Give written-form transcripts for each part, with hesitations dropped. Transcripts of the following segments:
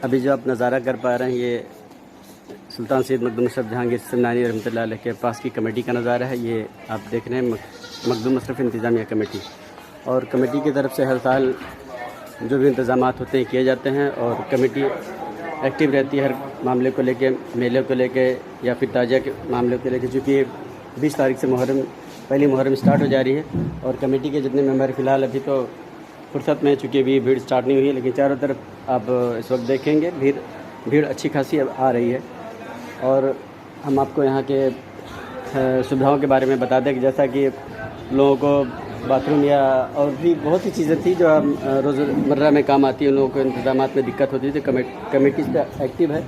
अभी जो आप नज़ारा कर पा रहे हैं ये सुल्तान सैयद मखदूम अशरफ जहांगीर समनानी रहमतुल्लाह अलैह के पास की कमेटी का नज़ारा है। ये आप देख रहे हैं मखदूम अशरफ इंतज़ामिया कमेटी, और कमेटी की तरफ से हर साल जो भी इंतज़ामात होते हैं किए जाते हैं, और कमेटी एक्टिव रहती है हर मामले को लेके, मेले को लेके या फिर ताज़ा के मामले को लेके। चूँकि 20 तारीख से पहली मुहर्रम स्टार्ट हो जा रही है, और कमेटी के जितने मेंबर फ़िलहाल अभी तो फुर्सत में, चूँकि अभी भीड़ स्टार्ट नहीं हुई है, लेकिन चारों तरफ आप इस वक्त देखेंगे भीड़ अच्छी खासी आ रही है। और हम आपको यहाँ के सुविधाओं के बारे में बता दें कि जैसा कि लोगों को बाथरूम या और भी बहुत सी चीज़ें थी जो रोज़मर्रा में काम आती है, उन लोगों को इंतजामात में दिक्कत होती थी। कमेटी इस पर एक्टिव है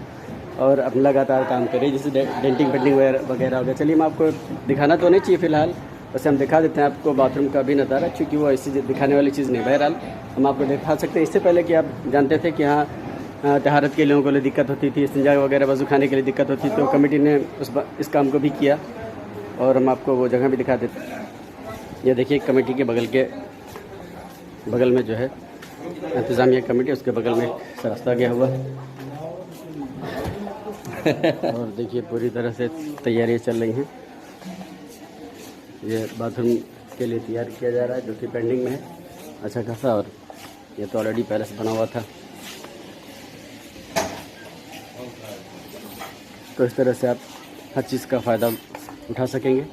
और अब लगातार काम कर रही है, जैसे डेंटिंग पेंटिंग वगैरह हो गया। चलिए, मैं आपको दिखाना तो नहीं चाहिए फ़िलहाल, वैसे हम दिखा देते हैं आपको बाथरूम का भी नज़ारा, चूँकि वो ऐसी दिखाने वाली चीज़ नहीं। बहरहाल हम आपको दिखा सकते हैं। इससे पहले कि आप जानते थे कि यहाँ तहारत के लोगों को लिए दिक्कत होती थी, इस्तिंजा वगैरह वज़ू खाने के लिए दिक्कत होती थी, तो कमेटी ने इस काम को भी किया, और हम आपको वो जगह भी दिखा देते हैं। ये देखिए, कमेटी के बगल में जो है इंतज़ामिया कमेटी, उसके बगल में एक रास्ता गया हुआ है। और देखिए, पूरी तरह से तैयारियाँ चल रही हैं। ये बाथरूम के लिए तैयार किया जा रहा है, जो कि पेंडिंग में है अच्छा खासा, और ये तो ऑलरेडी पहले से बना हुआ था। तो इस तरह से आप हर चीज़ का फ़ायदा उठा सकेंगे।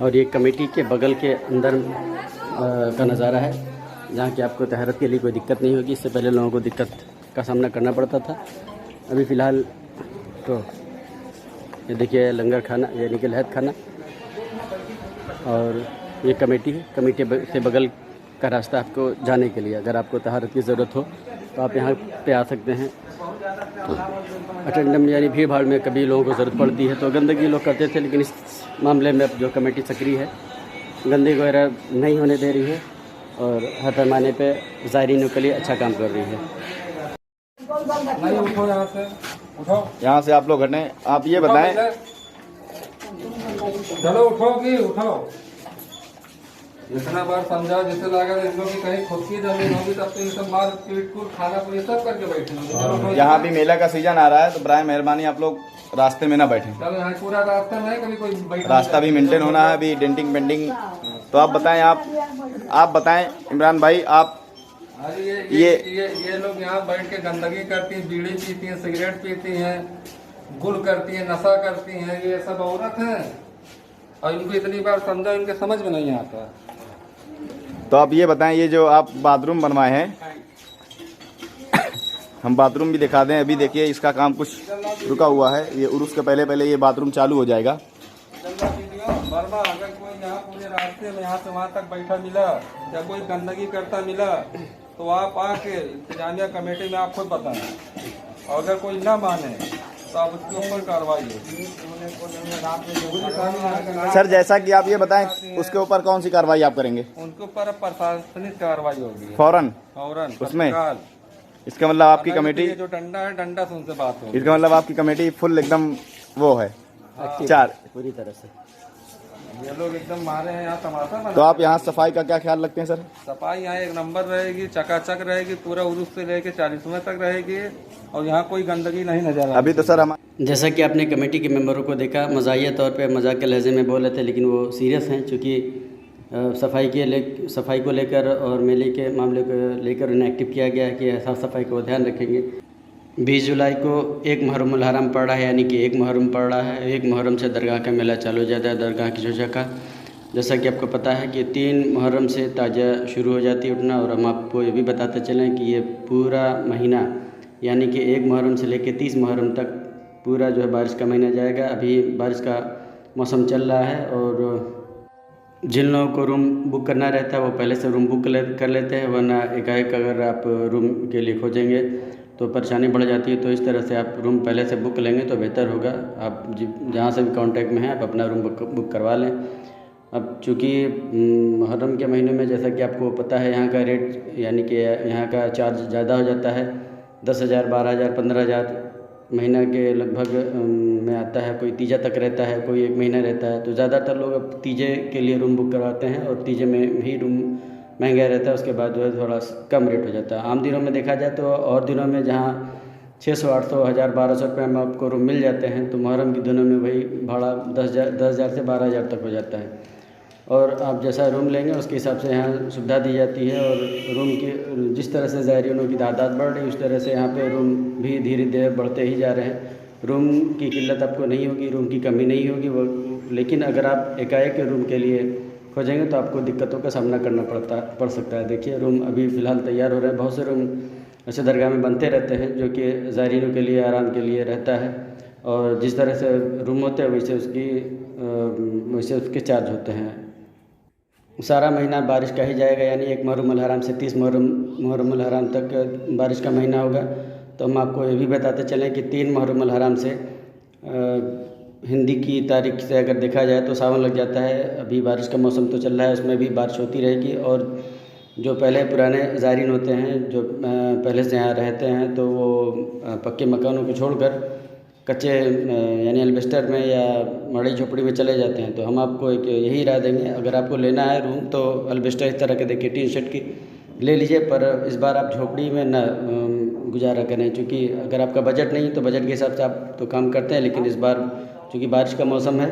और ये कमेटी के बगल के अंदर का नज़ारा है, जहाँ कि आपको तहारत के लिए कोई दिक्कत नहीं होगी। इससे पहले लोगों को दिक्कत का सामना करना पड़ता था। अभी फ़िलहाल तो ये देखिए लंगर खाना, यानी कि लहद खाना, और ये कमेटी है। कमेटी से बगल का रास्ता आपको जाने के लिए, अगर आपको तहारत की ज़रूरत हो तो आप यहाँ पे आ सकते हैं। अटेंडम यानी भीड़ भाड़ में कभी लोगों को ज़रूरत पड़ती है तो गंदगी लोग करते थे, लेकिन इस मामले में अब जो कमेटी सक्रिय है, गंदगी वगैरह नहीं होने दे रही है, और हर पैमाने पे ज़ायरीनों के लिए अच्छा काम कर रही है। यहाँ से आप लोग हटें। आप ये बताएं, चलो उठो। जितना बार समझाओ, जैसे लगा इन लोग की कहीं खुद की जमीन होगी तब तो ये सब मार पीट कूट खाना पीना सब करके बैठे। यहाँ भी मेला का सीजन आ रहा है, तो बराए मेहरबानी आप लोग रास्ते में ना बैठें। चलो, यहाँ पूरा रास्ता में कभी कोई रास्ता भी मेंटेन होना है, अभी डेंटिंग पेंटिंग। तो आप बताएं, आप बताएं इमरान भाई, आप ये लोग यहाँ बैठ के गंदगी करती हैं, बीड़ी पीती हैं, सिगरेट पीती हैं, गुल करती हैं, नशा करती हैं। ये सब औरत है, और इनको इतनी बार समझा, इनके समझ में नहीं आता। तो आप ये बताएं, ये जो आप बाथरूम बनवाए हैं, हम बाथरूम भी दिखा दें। अभी देखिए, इसका काम कुछ रुका हुआ है, ये उर्स के पहले ये बाथरूम चालू हो जाएगा। वर्मा, अगर कोई यहाँ पूरे रास्ते में यहाँ से वहाँ तक बैठा मिला या कोई गंदगी करता मिला तो आप आके इंतजामिया कमेटी में आप खुद बताएं, और अगर कोई ना माने तो आप उसके ऊपर कार्रवाई हो। सर, जैसा कि आप ये बताएं, उसके ऊपर कौन सी कार्रवाई आप करेंगे? उनके ऊपर प्रशासनिक कार्रवाई होगी फौरन उसमें। इसका मतलब आपकी कमेटी जो डंडा से उनसे बात होगी। इसका मतलब आपकी कमेटी फुल एकदम वो है, चार पूरी तरह से। ये लोग एकदम मारे हैं यहाँ तमाशा बना। तो आप यहाँ सफाई का क्या ख्याल रखते हैं सर? सफाई यहाँ एक नंबर रहेगी, चकाचक रहेगी, पूरा उर्स से लेके 40वें तक रहेगी, और यहाँ कोई गंदगी नहीं नजर आएगी। अभी तो सर हम जैसा कि आपने कमेटी के मेंबरों को देखा, मज़ाहिया तौर पे मजाक के लहजे में बोल रहे थे, लेकिन वो सीरियस हैं, चूँकि सफाई को लेकर और मेले के मामले को लेकर उन्हें एक्टिव किया गया है कि साफ़ सफाई को ध्यान रखेंगे। 20 जुलाई को एक मुहर्रमुल हराम पड़ रहा है, यानी कि एक मुहर्रम पड़ रहा है। एक मुहर्रम से दरगाह का मेला चालू हो जाता है, दरगाह की चोचा का। जैसा कि आपको पता है कि 3 मुहर्रम से ताज़ा शुरू हो जाती है उठना, और हम आपको ये भी बताते चलें कि ये पूरा महीना, यानी कि 1 मुहर्रम से लेकर 30 मुहर्रम तक पूरा जो है बारिश का महीना जाएगा। अभी बारिश का मौसम चल रहा है, और जिन लोगों को रूम बुक करना रहता है वो पहले से रूम बुक कर लेते हैं, वरना एकाएक अगर आप रूम के लिए खोजेंगे तो परेशानी बढ़ जाती है। तो इस तरह से आप रूम पहले से बुक लेंगे तो बेहतर होगा। आप जहाँ से भी कांटेक्ट में हैं, आप अपना रूम बुक करवा लें। अब चूँकि मुहर्रम के महीने में, जैसा कि आपको पता है, यहाँ का रेट यानी कि यहाँ का चार्ज ज़्यादा हो जाता है। 10,000, 12,000, 15,000 महीना के लगभग में आता है। कोई तीजा तक रहता है, कोई 1 महीना रहता है। तो ज़्यादातर लोग अब तीजे के लिए रूम बुक करवाते हैं, और तीजे में भी रूम महंगा रहता है, उसके बाद जो है थोड़ा कम रेट हो जाता है। आम दिनों में देखा जाए तो और दिनों में जहाँ 600, 800, 1000, 1200 रुपये में आपको रूम मिल जाते हैं, तो मुहर्रम के दिनों में वही भाड़ा 10,000 से 12,000 तक हो जाता है। और आप जैसा रूम लेंगे उसके हिसाब से यहाँ सुविधा दी जाती है। और रूम की जिस तरह से ज़ायरीनों की तादाद बढ़ रही है उस तरह से यहाँ पे रूम भी धीरे धीरे बढ़ते ही जा रहे हैं। रूम की किल्लत आपको नहीं होगी, रूम की कमी नहीं होगी वो, लेकिन अगर आप एकाएक रूम के लिए खोजेंगे तो आपको दिक्कतों का सामना करना पड़ सकता है। देखिए रूम अभी फ़िलहाल तैयार हो रहे हैं, बहुत से रूम ऐसे दरगाह में बनते रहते हैं जो कि ज़ायरीनों के लिए आराम के लिए रहता है। और जिस तरह से रूम होते हैं वैसे उसके चार्ज होते हैं। सारा महीना बारिश का ही जाएगा, यानी 1 मुहर्रम अल हराम से 30 मुहर्रम अल हराम तक बारिश का महीना होगा। तो हम आपको ये भी बताते चलें कि 3 मुहर्रम अल हराम से हिंदी की तारीख से अगर देखा जाए तो सावन लग जाता है। अभी बारिश का मौसम तो चल रहा है, उसमें भी बारिश होती रहेगी। और जो पहले पुराने ज़ायरीन होते हैं जो पहले से यहाँ रहते हैं तो वो पक्के मकानों को छोड़कर कच्चे यानी एल्बेस्टर में या मड़ई झोपड़ी में चले जाते हैं। तो हम आपको एक यही राय देंगे, अगर आपको लेना है रूम तो एल्बेस्टर इस तरह के देखिए टीन शेड की ले लीजिए, पर इस बार आप झोपड़ी में न गुजारा करें, क्योंकि अगर आपका बजट नहीं तो बजट के हिसाब से आप तो काम करते हैं, लेकिन इस बार चूँकि बारिश का मौसम है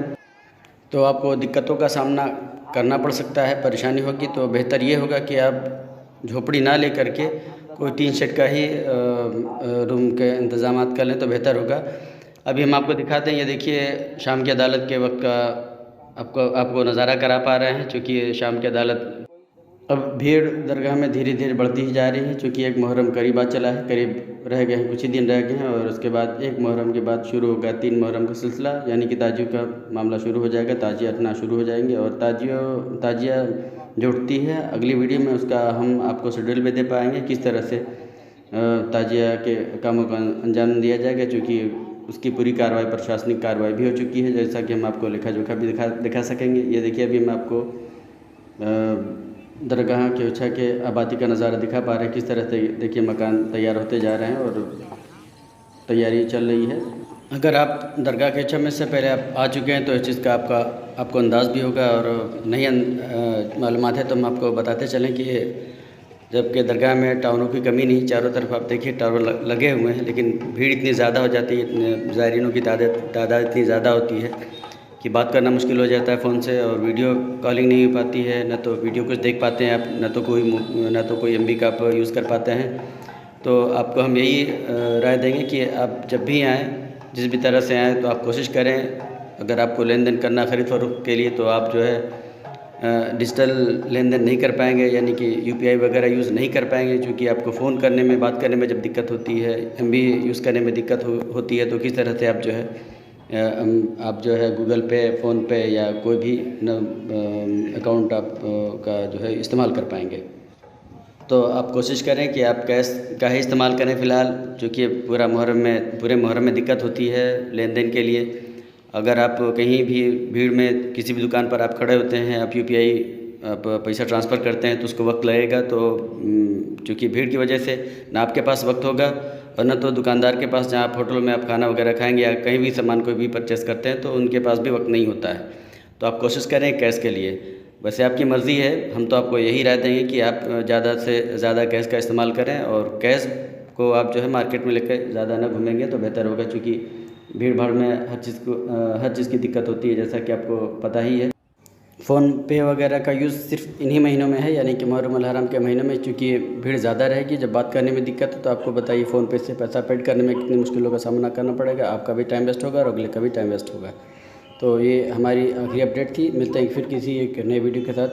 तो आपको दिक्कतों का सामना करना पड़ सकता है, परेशानी होगी। तो बेहतर ये होगा कि आप झोपड़ी ना ले करके कोई टीन शेड का ही रूम के इंतज़ाम कर लें तो बेहतर होगा। अभी हम आपको दिखाते हैं, ये देखिए शाम की अदालत के वक्त का आपको नज़ारा करा पा रहे हैं, चूँकि शाम की अदालत अब भीड़ दरगाह में धीरे धीरे बढ़ती ही जा रही है, चूँकि 1 मुहर्रम करीब आ चला है, करीब रह गए हैं, कुछ ही दिन रह गए हैं। और उसके बाद 1 मुहर्रम के बाद शुरू होगा 3 मुहर्रम का सिलसिला, यानी कि ताजियों का मामला शुरू हो जाएगा, ताजिया अटना शुरू हो जाएंगे। और ताजिया जो उठती है अगली वीडियो में उसका हम आपको शेड्यूल भी दे पाएंगे, किस तरह से ताजिया के कामों का अंजाम दिया जाएगा, चूँकि उसकी पूरी कार्रवाई प्रशासनिक कार्रवाई भी हो चुकी है, जैसा कि हम आपको लेखा जोखा भी दिखा सकेंगे। ये देखिए अभी मैं आपको दरगाह के उछा के आबादी का नज़ारा दिखा पा रहे हैं, किस तरह से देखिए मकान तैयार होते जा रहे हैं और तैयारी चल रही है। अगर आप दरगाह के उछा में से पहले आप आ चुके हैं तो इस चीज़ का आपको अंदाज़ भी होगा, और नई मालूमात है तो हम आपको बताते चलें कि जबकि दरगाह में टावरों की कमी नहीं, चारों तरफ आप देखिए टावर लगे हुए हैं, लेकिन भीड़ इतनी ज़्यादा हो जाती है, ज़ायरीनों की तादाद इतनी ज़्यादा होती है कि बात करना मुश्किल हो जाता है फ़ोन से, और वीडियो कॉलिंग नहीं हो पाती है, न तो वीडियो कुछ देख पाते हैं आप, न तो कोई MB का आप यूज़ कर पाते हैं। तो आपको हम यही राय देंगे कि आप जब भी आएँ, जिस भी तरह से आएँ, तो आप कोशिश करें, अगर आपको लेन देन करना ख़रीद फरोख्त के लिए, तो आप जो है डिजिटल लेन देन नहीं कर पाएंगे, यानी कि UPI वगैरह यूज़ नहीं कर पाएंगे, क्योंकि आपको फ़ोन करने में, बात करने में जब दिक्कत होती है, MB यूज़ करने में दिक्कत होती है, तो किस तरह से आप जो है गूगल पे, फ़ोन पे या कोई भी अकाउंट आप का जो है इस्तेमाल कर पाएंगे। तो आप कोशिश करें कि आप कैश का ही इस्तेमाल करें फ़िलहाल, क्योंकि पूरे मुहर्रम में दिक्कत होती है लेन देन के लिए। अगर आप कहीं भी भीड़ में किसी भी दुकान पर आप खड़े होते हैं, आप UPI आप पैसा ट्रांसफ़र करते हैं तो उसको वक्त लगेगा, तो चूँकि भीड़ की वजह से ना आपके पास वक्त होगा और न तो दुकानदार के पास, जहाँ आप होटल में आप खाना वगैरह खाएंगे या कहीं भी सामान कोई भी परचेस करते हैं तो उनके पास भी वक्त नहीं होता है। तो आप कोशिश करें कैश के लिए, वैसे आपकी मर्ज़ी है, हम तो आपको यही राय देंगे कि आप ज़्यादा से ज़्यादा कैश का इस्तेमाल करें, और कैश को आप जो है मार्केट में लेकर ज़्यादा ना घूमेंगे तो बेहतर होगा, क्योंकि भीड़ भाड़ में हर चीज़ की दिक्कत होती है, जैसा कि आपको पता ही है। फ़ोन पे वगैरह का यूज़ सिर्फ इन्हीं महीनों में है, यानी कि मुहर्रम अल हराम के महीनों में, चूँकि भीड़ ज़्यादा रहेगी, जब बात करने में दिक्कत है तो आपको बताइए फ़ोन पे से पैसा पेड करने में कितनी मुश्किलों का सामना करना पड़ेगा, आपका भी टाइम वेस्ट होगा और अगले का भी टाइम वेस्ट होगा। तो ये हमारी आखिरी अपडेट थी, मिलते हैं फिर किसी एक नए वीडियो के साथ।